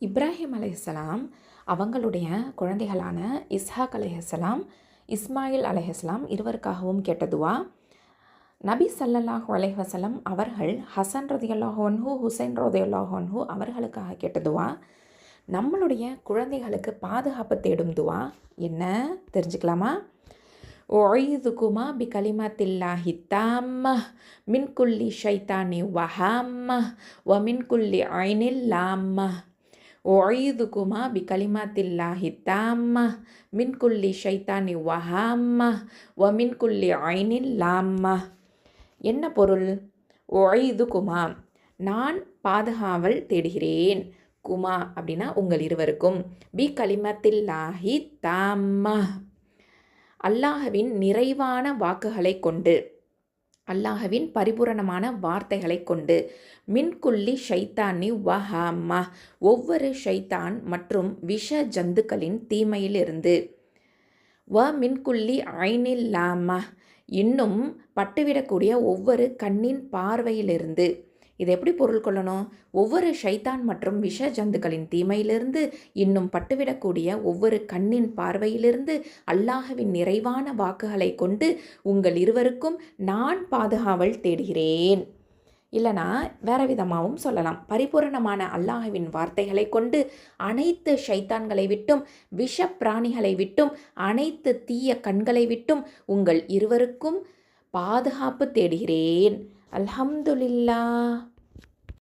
இப்ராஹிம் அலைஹிஸ்ஸலாம் அவங்களுடைய குழந்தைகளான இஸ்ஹாக் அலைஹிஸ்ஸலாம், இஸ்மாயில் அலைஹிஸ்ஸலாம் இருவருக்காகவும் கேட்ட துவா. நபி ஸல்லல்லாஹு அலைஹி வஸல்லம் அவர்கள் ஹசன் ரதியல்லாஹு அன்ஹு, ஹுசைன் ரதியல்லாஹு அன்ஹு அவர்களுக்காக கேட்ட துவா. நம்மளுடைய குழந்தைகளுக்கு பாதுகாப்பு தேடும் துவா என்ன தெரிஞ்சுக்கலாமா? உஈதுகுமா பி கலிமாத்தில்லாஹி தாம்மஹ் மின் குல்லி ஷைத்தானி வஹாம்மஹ் வ மின் குல்லி ஐனில் லாம்மஹ். உஈதுகுமா பி கலிமாத்தில்லாஹி தாம்மஹ் மின் குல்லி ஷைத்தானி வஹாம்மஹ் வ மின் குல்லி ஐனில் லாம்மஹ். என்ன பொருள்? உஈதுகுமா நான் பாதுகாவல் தேடுகிறேன். குமா அப்படின்னா உங்கள் இருவருக்கும். பி கலிமத்தில்லாஹி தாம்மஹ் அல்லாஹ்வின் நிறைவான வாக்குகளை கொண்டு, அல்லாஹ்வின் பரிபூரணமான வார்த்தைகளை கொண்டு. மின்குல்லி ஷைத்தானி வஹாமா ஒவ்வொரு ஷைத்தான் மற்றும் விஷ ஜந்துக்களின் தீமையிலிருந்து. வ மின்குல்லி ஐனில் லாமா இன்னும் பட்டுவிடக்கூடிய ஒவ்வொரு கண்ணின் பார்வையிலிருந்து. இதை எப்படி பொருள் கொள்ளணும்? ஒவ்வொரு ஷைத்தான் மற்றும் விஷ ஜந்துக்களின் தீமையிலிருந்து, இன்னும் பட்டுவிடக்கூடிய ஒவ்வொரு கண்ணின் பார்வையிலிருந்து அல்லாஹ்வின் நிறைவான வாக்குகளை கொண்டு உங்கள் இருவருக்கும் நான் பாதுகாவல் தேடுகிறேன். இல்லைனா வேற விதமாகவும் சொல்லலாம். பரிபூரணமான அல்லாஹ்வின் வார்த்தைகளை கொண்டு அனைத்து ஷைத்தான்களை விட்டும், விஷ பிராணிகளை விட்டும், அனைத்து தீய கண்களை விட்டும் உங்கள் இருவருக்கும் பாதுகாப்பு தேடுகிறேன். அல்ஹம்துலில்லாஹ்.